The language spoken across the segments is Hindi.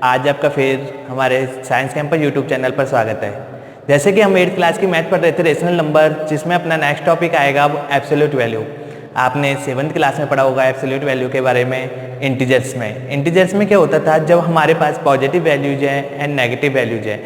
आज आपका फिर हमारे साइंस कैंपस यूट्यूब चैनल पर स्वागत है। जैसे कि हम 8th क्लास की मैथ पढ़ रहे थे रेशनल नंबर, जिसमें अपना नेक्स्ट टॉपिक आएगा अब एब्सोल्यूट वैल्यू। आपने 7th क्लास में पढ़ा होगा एब्सोल्यूट वैल्यू के बारे में। इंटीजर्स में क्या होता था, जब हमारे पास पॉजिटिव वैल्यूज हैं एंड नेगेटिव वैल्यूज हैं,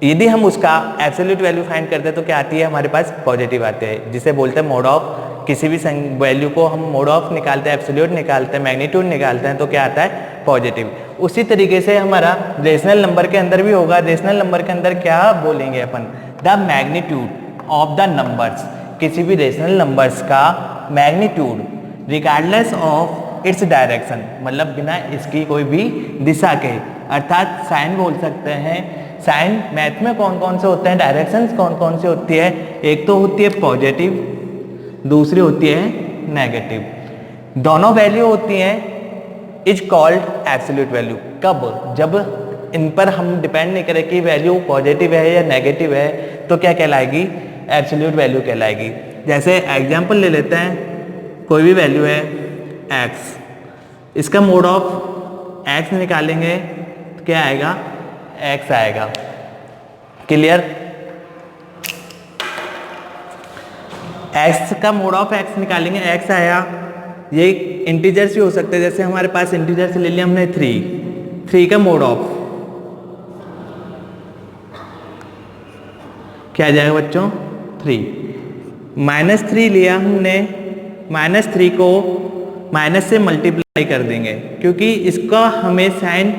यदि हम उसका एब्सोल्यूट वैल्यू फाइंड करते हैं तो क्या आती है, हमारे पास पॉजिटिव आते हैं, जिसे बोलते हैं मोड ऑफ। किसी भी वैल्यू को हम मोड ऑफ निकालते हैं, एब्सोल्यूट निकालते हैं, मैग्नीट्यूड निकालते हैं, तो क्या आता है, पॉजिटिव। उसी तरीके से हमारा रेशनल नंबर के अंदर भी होगा। रेशनल नंबर के अंदर क्या बोलेंगे अपन, the magnitude of the numbers, किसी भी रेशनल नंबर्स का magnitude regardless of its direction, मतलब बिना इसकी कोई भी दिशा के, अर्थात साइन बोल सकते हैं। साइन मैथ में कौन कौन से होते हैं, डायरेक्शंस कौन कौन से होती है, एक तो होती है पॉजिटिव, दूसरी होती है नेगेटिव। दोनों वैल्यू होती हैं इज कॉल्ड एब्सोल्यूट वैल्यू। कब, जब इन पर हम डिपेंड नहीं करें कि वैल्यू पॉजिटिव है या नेगेटिव है, तो क्या कहलाएगी, एब्सोल्यूट वैल्यू कहलाएगी। जैसे एग्जांपल ले लेते हैं, कोई भी वैल्यू है x, इसका मोड ऑफ x निकालेंगे तो क्या आएगा, x आएगा। क्लियर, x का मोड ऑफ x निकालेंगे, x आया। ये इंटीजर्स भी हो सकते हैं, जैसे हमारे पास इंटीजर्स ले लिया हमने 3 का मोड ऑफ क्या आ जाएगा बच्चों, 3। -3 लिया हमने, -3 को माइनस से मल्टीप्लाई कर देंगे, क्योंकि इसका हमें साइन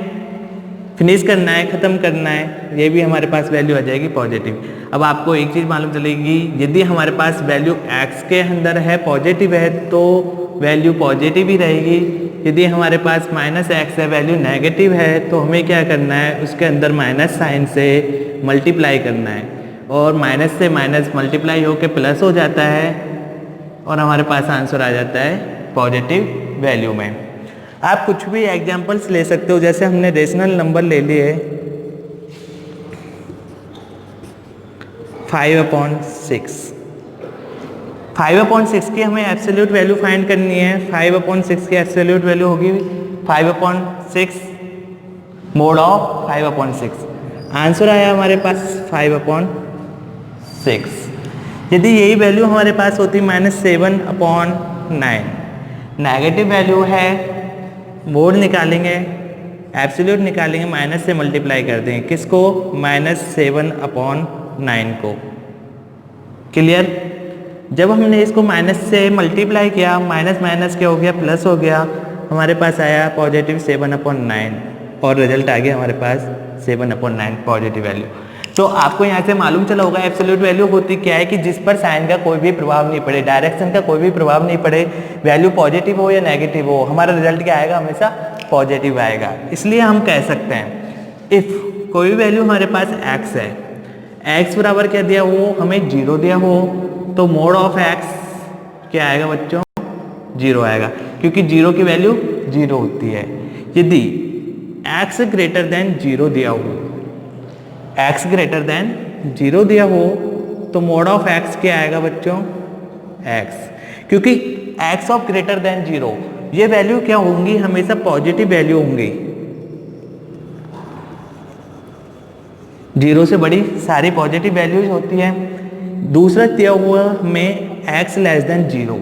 फिनिश करना है, ख़त्म करना है। ये भी हमारे पास वैल्यू आ जाएगी पॉजिटिव। अब आपको एक चीज़ मालूम चलेगी, यदि हमारे पास वैल्यू x के अंदर है, पॉजिटिव है, तो वैल्यू पॉजिटिव ही रहेगी। यदि हमारे पास -x है, वैल्यू नेगेटिव है, तो हमें क्या करना है, उसके अंदर माइनस साइन से मल्टीप्लाई करना है, और माइनस से माइनस मल्टीप्लाई होकर प्लस हो जाता है, और हमारे पास आंसर आ जाता है पॉजिटिव वैल्यू में। आप कुछ भी एग्जांपल्स ले सकते हो, जैसे हमने रेशनल नंबर ले लिए 5/6। 5/6 की हमें एब्सोल्यूट वैल्यू फाइंड करनी है। 5/6 की एब्सोल्यूट वैल्यू होगी 5/6 मोड ऑफ 5/6। आंसर आया हमारे पास 5/6। यदि यही वैल्यू हमारे पास होती -7/9, नेगेटिव वैल्यू है, मोड निकालेंगे, एब्सोल्यूट निकालेंगे, माइनस से मल्टीप्लाई कर देंगे, किसको, -7/9 को। क्लियर, जब हमने इसको माइनस से मल्टीप्लाई किया, माइनस माइनस क्या हो गया, प्लस हो गया, हमारे पास आया पॉजिटिव 7/9, और रिजल्ट आ गया हमारे पास 7/9 पॉजिटिव वैल्यू। तो आपको यहाँ से मालूम चला होगा एब्सोल्यूट वैल्यू होती क्या है, कि जिस पर साइन का कोई भी प्रभाव नहीं पड़े, डायरेक्शन का कोई भी प्रभाव नहीं पड़े, वैल्यू पॉजिटिव हो या नेगेटिव हो, हमारा रिजल्ट क्या आएगा, हमेशा पॉजिटिव आएगा। इसलिए हम कह सकते हैं, इफ़ कोई भी वैल्यू हमारे पास x है, x बराबर क्या दिया हो, हमें 0 दिया हो, तो मोड ऑफ x क्या आएगा बच्चों, 0 आएगा, क्योंकि 0 की वैल्यू 0 होती है। यदि x ग्रेटर देन 0 दिया हो, x ग्रेटर देन 0 दिया हो, तो मोड ऑफ x क्या आएगा बच्चों, x, क्योंकि x ऑफ ग्रेटर देन 0, ये वैल्यू क्या होंगी, हमेशा पॉजिटिव वैल्यू होंगी। 0 से बड़ी सारी पॉजिटिव वैल्यूज होती है। दूसरा दिया हुआ हमें x less than 0,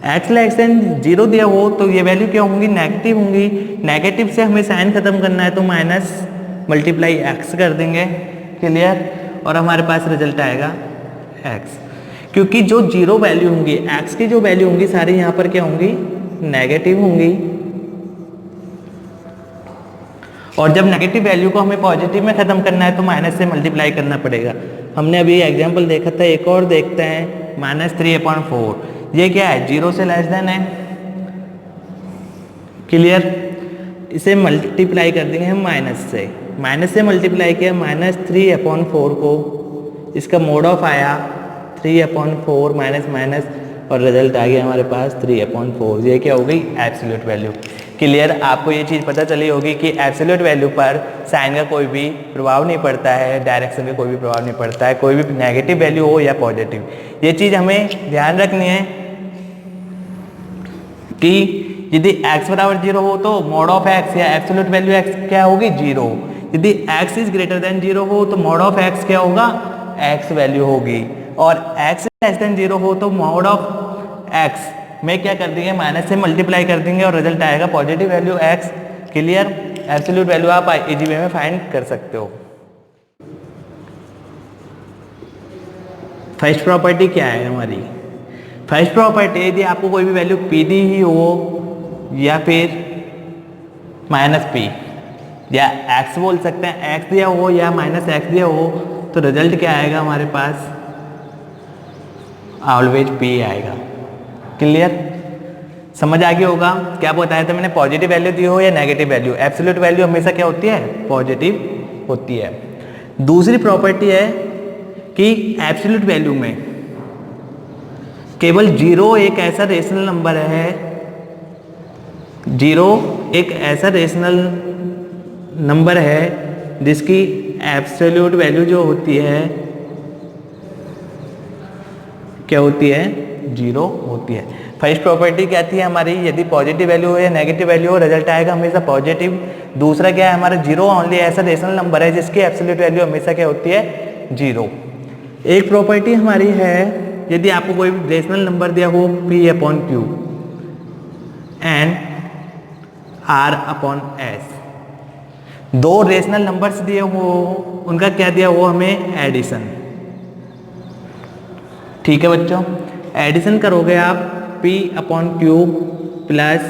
x less than 0 दिया हो, तो ये वैल्यू क्या होंगी, नेगेटिव होंगी। नेगेटिव से हमें साइन खत्म करना है, तो माइनस मल्टीप्लाई x कर देंगे। क्लियर, और हमारे पास रिजल्ट आएगा x, क्योंकि जो 0 वैल्यू होंगी, x की जो वैल्यू होंगी सारी यहाँ पर क्या होंगी, नेगेटिव होंगी। और जब नेगेटिव वैल्यू को हमें पॉजिटिव में ख़त्म करना है, तो माइनस से मल्टीप्लाई करना पड़ेगा। हमने अभी एग्जाम्पल देखा था, एक और देखते हैं, -3/4, ये क्या है, 0 से लेस देन है। क्लियर, इसे मल्टीप्लाई कर देंगे हम माइनस से मल्टीप्लाई किया, -3/4 को, इसका मोड ऑफ आया 3/4 माइनस माइनस, और रिजल्ट आ गया हमारे पास 3/4। ये क्या हो गई, एब्सोल्यूट वैल्यू। क्लियर, आपको ये चीज़ पता चली होगी कि एब्सोल्यूट वैल्यू पर साइन का कोई भी प्रभाव नहीं पड़ता है, डायरेक्शन का कोई भी प्रभाव नहीं पड़ता है, कोई भी नेगेटिव वैल्यू हो या पॉजिटिव। ये चीज़ हमें ध्यान रखनी है कि यदि x बराबर 0 हो तो मॉड ऑफ x या एब्सोल्यूट वैल्यू x क्या होगी 0। यदि x इज ग्रेटर देन 0 हो तो मॉड ऑफ x क्या होगा x वैल्यू होगी, और x लेस देन 0 हो तो मॉड ऑफ x में क्या कर देंगे माइनस से मल्टीप्लाई कर देंगे और रिजल्ट आएगा positive value x। Clear. Absolute value आप इजी वे में फाइंड कर सकते हो। फर्स्ट प्रॉपर्टी क्या है हमारी, फर्स्ट प्रॉपर्टी यदि आपको कोई भी वैल्यू p दी ही हो या फिर माइनस p या x बोल सकते हैं, x दिया हो या माइनस x दिया हो तो रिजल्ट क्या आएगा हमारे पास ऑलवेज p आएगा। क्लियर, समझ आ गया होगा। क्या बताया था मैंने, पॉजिटिव वैल्यू दी हो या नेगेटिव वैल्यू, एब्सोल्यूट वैल्यू हमेशा क्या होती है पॉजिटिव होती है। दूसरी प्रॉपर्टी है कि एब्सोल्यूट वैल्यू में केवल 0 एक ऐसा रेशनल नंबर है, 0 एक ऐसा रेशनल नंबर है जिसकी एब्सोल्यूट वैल्यू जो होती है क्या होती है 0 होती है। फर्स्ट प्रॉपर्टी क्या थी हमारी, यदि पॉजिटिव वैल्यू हो या नेगेटिव वैल्यू हो रिजल्ट आएगा हमेशा पॉजिटिव। दूसरा क्या है हमारा 0 ओनली ऐसा रेशनल नंबर है जिसकी एब्सोल्यूट वैल्यू हमेशा क्या होती है 0। एक प्रॉपर्टी हमारी है यदि आपको कोई रेशनल नंबर दिया हो p/q एंड r/s, दो रेशनल नंबर्स दिए हो उनका क्या दिया हो हमें एडिशन। ठीक है बच्चों, एडिशन करोगे आप p/q प्लस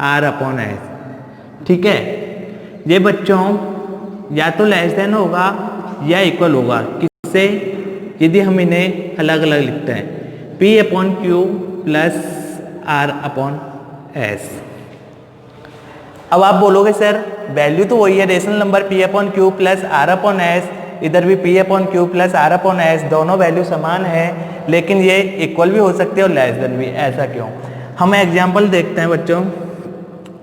r/s। ठीक है, ये बच्चों या तो लेस देन होगा या इक्वल होगा, किससे, यदि हम इन्हें अलग अलग लिखते हैं p/q प्लस r/s। अब आप बोलोगे सर वैल्यू तो वही है rational number p/q plus r/s, इधर भी p/q प्लस r/s दोनों वैल्यू समान है, लेकिन ये इक्वल भी हो सकते हैं और लेस देन भी, ऐसा क्यों। हम एग्जांपल देखते हैं बच्चों।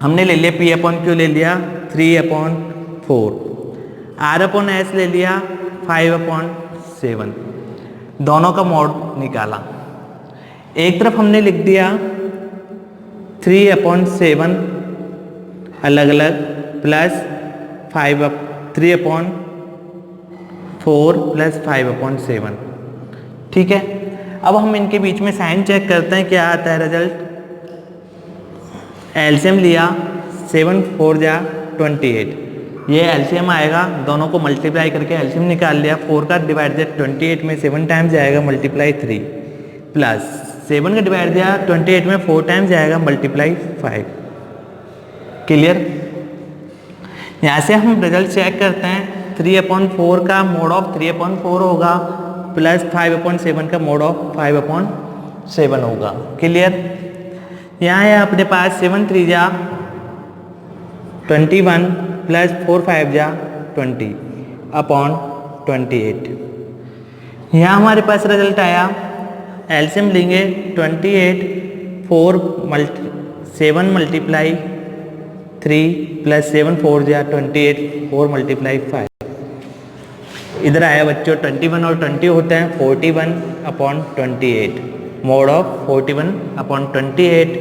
हमने ले लिया p/q ले लिया 3/4, r/s ले लिया 5/7, दोनों का मॉड निकाला। एक तरफ हमने लिख दिया 3/7 अलग अलग प्लस 3/4 प्लस 5/7। ठीक है, अब हम इनके बीच में साइन चेक करते हैं क्या आता है रिजल्ट। एलसीएम लिया 7 4 जा 28, ये एलसीएम आएगा, दोनों को मल्टीप्लाई करके एलसीएम निकाल लिया। 4 का डिवाइड दिया 28 में 7 टाइम्स जाएगा मल्टीप्लाई 3, प्लस 7 का डिवाइड दिया 28 में 4 टाइम्स जाएगा मल्टीप्लाई 5। क्लियर, यहाँ से हम रिजल्ट चेक करते हैं। 3/4 का मोड ऑफ 3/4 होगा प्लस 5/7 का मोड ऑफ 5/7 होगा। क्लियर, यहाँ है अपने पास 7 3 जा 21 प्लस 4 5 जा 20/28। यहाँ हमारे पास रिजल्ट आया, एलसीएम लेंगे 28 7 मल्टीप्लाई 3 प्लस 7 4 जा 28 4 मल्टीप्लाई 5। इधर आया बच्चों 21 और 20 होता है 41/28, मोड ऑफ 41/28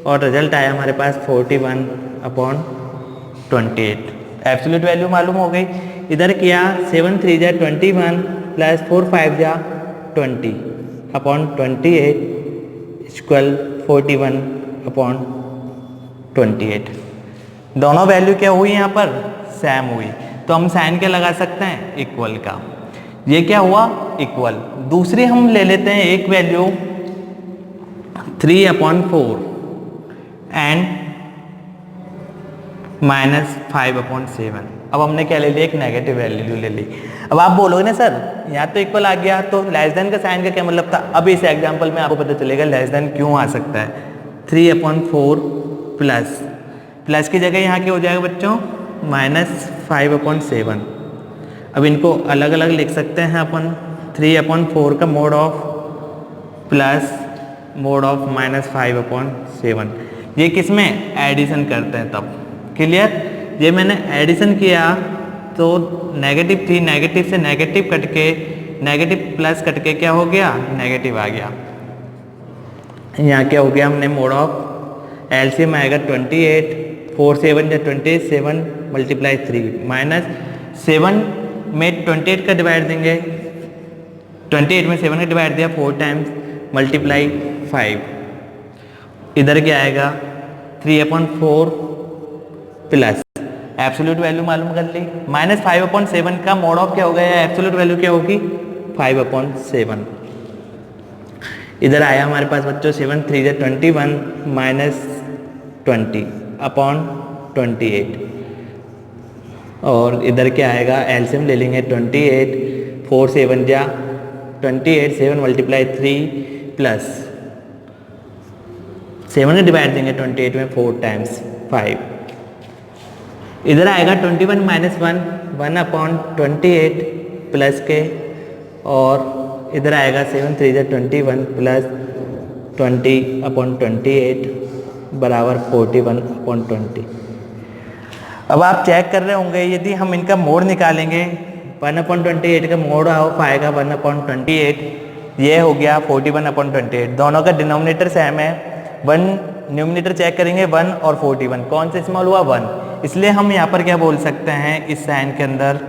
और रिजल्ट आया हमारे पास 41/28। एब्सोल्यूट वैल्यू मालूम हो गई। इधर किया 7 3 जा 21 प्लस 4 5 जा 20/28 इक्वल 41/28। दोनों वैल्यू क्या हुई यहाँ पर सेम हुई, तो हम साइन क्या लगा सकते हैं इक्वल का। ये क्या हुआ इक्वल। दूसरी हम ले लेते हैं एक वैल्यू 3/4 एंड -5/7। अब हमने क्या ले लिया एक नेगेटिव वैल्यू ले ली। अब आप बोलोगे ना सर यहाँ तो इक्वल आ गया तो लेस देन का साइन का क्या मतलब था। अब इस एग्जांपल में आपको पता चलेगा लेस देन क्यों आ सकता है। 3/4 प्लस की जगह यहाँ क्या हो जाएगा बच्चों -5/7। अब इनको अलग अलग लिख सकते हैं अपन। 3/4 का mode of plus mod of -5/7, ये किस में एडिशन करते हैं तब। क्लियर, ये मैंने एडिशन किया तो नेगेटिव थी, नेगेटिव से नेगेटिव कट के नेगेटिव प्लस कट के क्या हो गया नेगेटिव आ गया। यहाँ क्या हो गया हमने मोड ऑफ एलसीएम आएगा 28, 4 7 या 27 मल्टीप्लाई 3 माइनस 7 में 28 का डिवाइड देंगे, 28 में 7 का डिवाइड दिया 4 टाइम्स मल्टीप्लाई 5, इधर क्या आएगा 3/4 प्लस एब्सोल्यूट वैल्यू मालूम कर ली, माइनस 5/7 का मोड ऑफ क्या होगा या एब्सोल्यूट वैल्यू क्या होगी 5/7। इधर आया हमारे पास बच्चों 7 3 या 21 माइनस 20/28 और इधर क्या आएगा एलसीएम ले लेंगे 28, 4 7 या 28, 7 मल्टीप्लाई 3 प्लस 7 का डिवाइड देंगे 28 में 4 टाइम्स 5, इधर आएगा 21 माइनस 1/28 प्लस के और इधर आएगा 7 3 या 21 प्लस 20/28 बराबर 41/20। अब आप चेक कर रहे होंगे यदि हम इनका मोड निकालेंगे 1/28 का मोड ऑफ आएगा 1/28, ये हो गया 41/28, दोनों का डिनोमिनेटर सेम है, 1 न्यूमिनेटर चेक करेंगे 1 और 41 कौन से स्मॉल हुआ 1, इसलिए हम यहाँ पर क्या बोल सकते हैं इस साइन के अंदर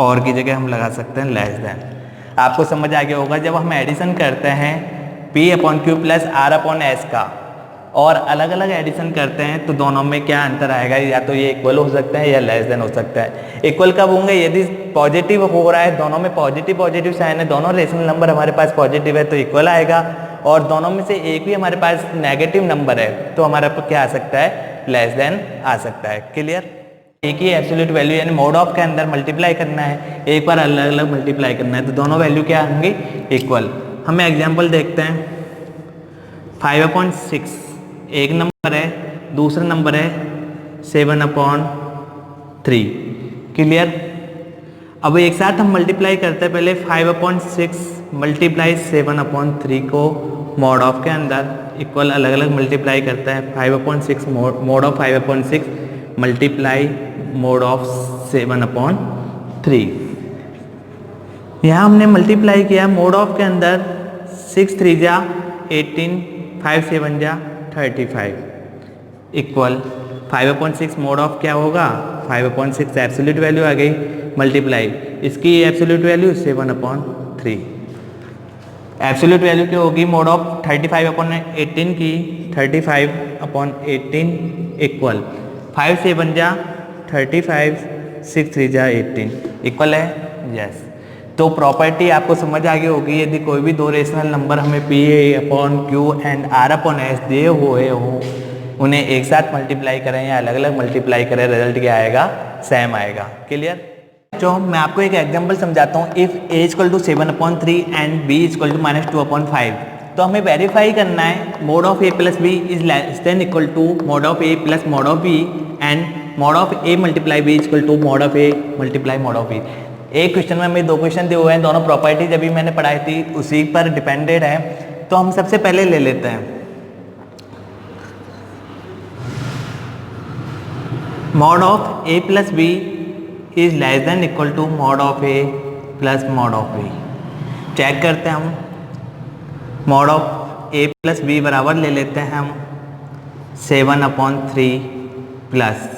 और की जगह हम लगा सकते हैं लेस देन। आपको समझ आ गया होगा जब हम एडिशन करते हैं P/Q प्लस R/S का और अलग अलग एडिशन करते हैं तो दोनों में क्या अंतर आएगा, या तो ये इक्वल हो सकता है या लेस देन हो सकता है। इक्वल कब होंगे यदि पॉजिटिव हो रहा है, दोनों में पॉजिटिव साइन है, दोनों रेशनल नंबर हमारे पास पॉजिटिव है तो इक्वल आएगा, और दोनों में से एक भी हमारे पास नेगेटिव नंबर है तो हमारे पास क्या आ सकता है लेस देन आ सकता है। क्लियर, एक ही एब्सोल्यूट वैल्यू यानी मोड ऑफ के अंदर मल्टीप्लाई करना है, एक बार अलग अलग मल्टीप्लाई करना है तो दोनों वैल्यू क्या होंगी इक्वल। हम एग्जांपल देखते हैं 5/6 एक नंबर है, दूसरा नंबर है 7/3। क्लियर, अब एक साथ हम मल्टीप्लाई करते हैं, पहले 5/6 मल्टीप्लाई 7/3 को मोड ऑफ के अंदर इक्वल अलग अलग मल्टीप्लाई करता है, 5/6 mode of 5/6 multiply mod of 7/3। यहाँ हमने मल्टीप्लाई किया मोड ऑफ के अंदर 6 3 जा 18, 5 7 जा 35 इक्वल 5/6 मोड ऑफ क्या होगा 5/6 एब्सोल्यूट वैल्यू आ गई मल्टीप्लाई इसकी एब्सोल्यूट वैल्यू 7/3। एब्सोल्यूट वैल्यू क्या होगी मोड ऑफ 35/18 की 35/18 इक्वल 5 7 जा 35, 6 3 जा 18 इक्वल है यस। तो प्रॉपर्टी आपको समझ आ गई होगी, यदि कोई भी दो रेशनल नंबर हमें P/Q एंड R/S दिए हुए हो उन्हें एक साथ मल्टीप्लाई करें या अलग अलग मल्टीप्लाई करें रिजल्ट क्या आएगा सेम आएगा। क्लियर, तो मैं आपको एक एग्जांपल समझाता हूँ। इफ़ A = 7/3 एंड B = -2/5 तो हमें वेरीफाई करना है mod of A + B is less than equal to mod of A + mod of B and mod of A × B = mod of A × mod of B। एक क्वेश्चन में हमें दो क्वेश्चन दिए हुए हैं, दोनों प्रॉपर्टी जब भी मैंने पढ़ाई थी उसी पर डिपेंडेड है। तो हम सबसे पहले ले लेते हैं mod of A + B is less than equal to mod of A + mod of B। Check करते हैं हम मोड ऑफ A + B बराबर ले लेते हैं हम 7/3 प्लस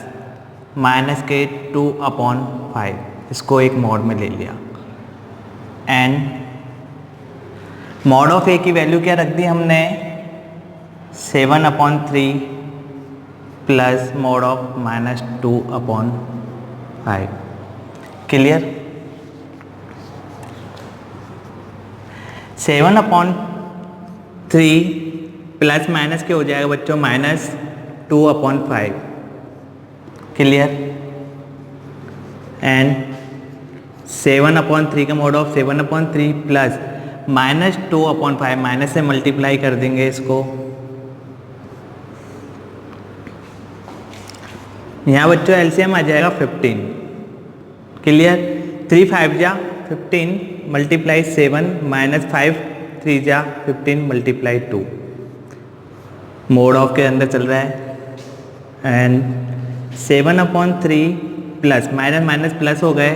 माइनस के 2/5 इसको एक मोड में ले लिया एंड मोड ऑफ A की वैल्यू क्या रख दी हमने 7/3 plus mod of -2/5। Clear, 7/3 plus minus के हो जाएगा बच्चों -2/5। क्लियर, एंड 7/3 का मोड ऑफ 7/3 प्लस -2/5 माइनस से मल्टीप्लाई कर देंगे इसको। यहाँ बच्चों एलसीएम आ जाएगा 15। क्लियर, 3 5 जा 15 मल्टीप्लाई 7 -5 3 जा 15 मल्टीप्लाई 2 मोड ऑफ के अंदर चल रहा है एंड 7/3 प्लस माइनस प्लस हो गए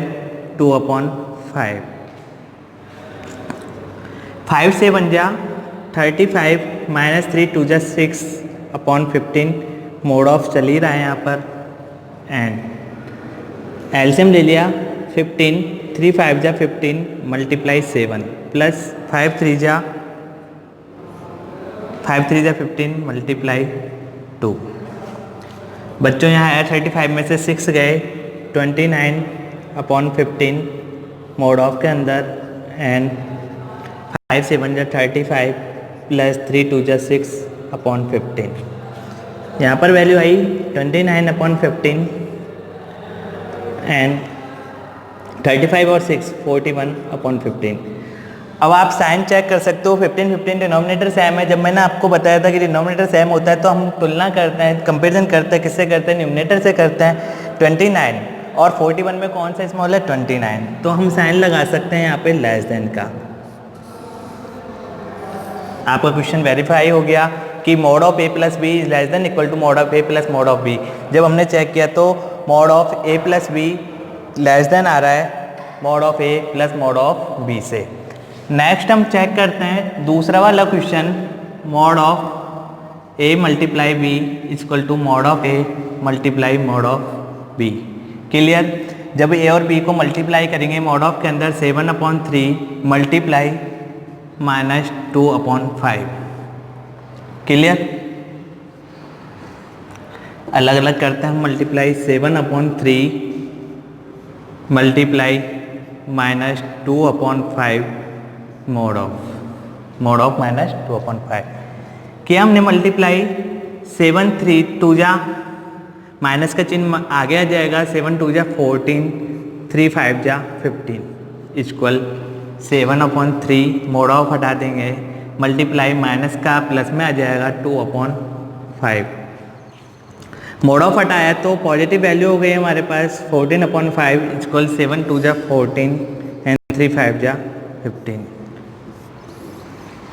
2/5 5 7 जा 35 -3 2 जा 6 अपॉन 15 मोड ऑफ चल ही रहा है यहाँ पर एंड एलसीएम ले लिया 15 3 5 जा 15 मल्टीप्लाई 7 प्लस 5 3 जा 15 मल्टीप्लाई 2। बच्चों यहाँ 35 में से 6 गए 29 अपॉन 15 मोड ऑफ के अंदर एंड 5 7 जा 35 प्लस 3 2 जा 6 अपॉन 15। यहाँ पर वैल्यू आई 29 अपॉन 15 एंड 35 और 6 41 अपॉन 15। अब आप साइन चेक कर सकते हो 15 15 डिनोमिनेटर सेम है। जब मैंने आपको बताया था कि डिनोमिनेटर सेम होता है तो हम तुलना करते हैं, कंपैरिजन करते हैं, किससे करते हैं, न्यूमरेटर से करते हैं। 29 और 41 में कौन सा स्मॉल है 29, तो हम साइन लगा सकते हैं यहाँ पे लेस देन का। आपका क्वेश्चन वेरीफाई हो गया कि mod of A plus B is less than equal to mod of A plus mod of B. जब हमने चेक किया तो mod of A plus B less than आ रहा है mod of A plus mod of B से। नेक्स्ट हम चेक करते हैं दूसरा वाला question, mod of A multiply B equal to mod of A multiply mod of B. Clear? जब ए और बी को मल्टीप्लाई करेंगे मोड ऑफ के अंदर 7/3 मल्टीप्लाई -2/5। क्लियर? अलग अलग करते हैं हम मल्टीप्लाई 7/3 मल्टीप्लाई -2/5 मोड ऑफ -2/5 किया हमने मल्टीप्लाई 7 3 2 जा माइनस का चिन्ह आगे आ जाएगा 7 2 जा 14 3 5 जा 15 इक्वल 7/3 मोड ऑफ हटा देंगे मल्टीप्लाई माइनस का प्लस में आ जाएगा 2/5। मोड ऑफ हटाया तो पॉजिटिव वैल्यू हो गई हमारे पास 14/5 इक्वल 7 2 जा 14 एंड 3 5 जा 15।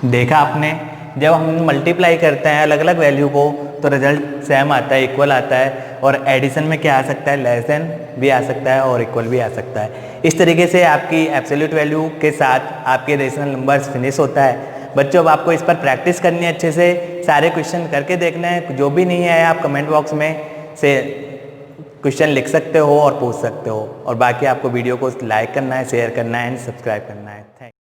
देखा आपने, जब हम मल्टीप्लाई करते हैं अलग अलग वैल्यू को तो रिजल्ट सेम आता है, इक्वल आता है। और एडिशन में क्या आ सकता है, लेस देन भी आ सकता है और इक्वल भी आ सकता है। इस तरीके से आपकी एब्सोल्यूट वैल्यू के साथ आपके रेशनल नंबर्स फिनिश होता है। बच्चों अब आपको इस पर प्रैक्टिस करनी है, अच्छे से सारे क्वेश्चन करके देखना है। जो भी नहीं है आप कमेंट बॉक्स में से क्वेश्चन लिख सकते हो और पूछ सकते हो। और बाकी आपको वीडियो को लाइक करना है, शेयर करना है एंड सब्सक्राइब करना है। थैंक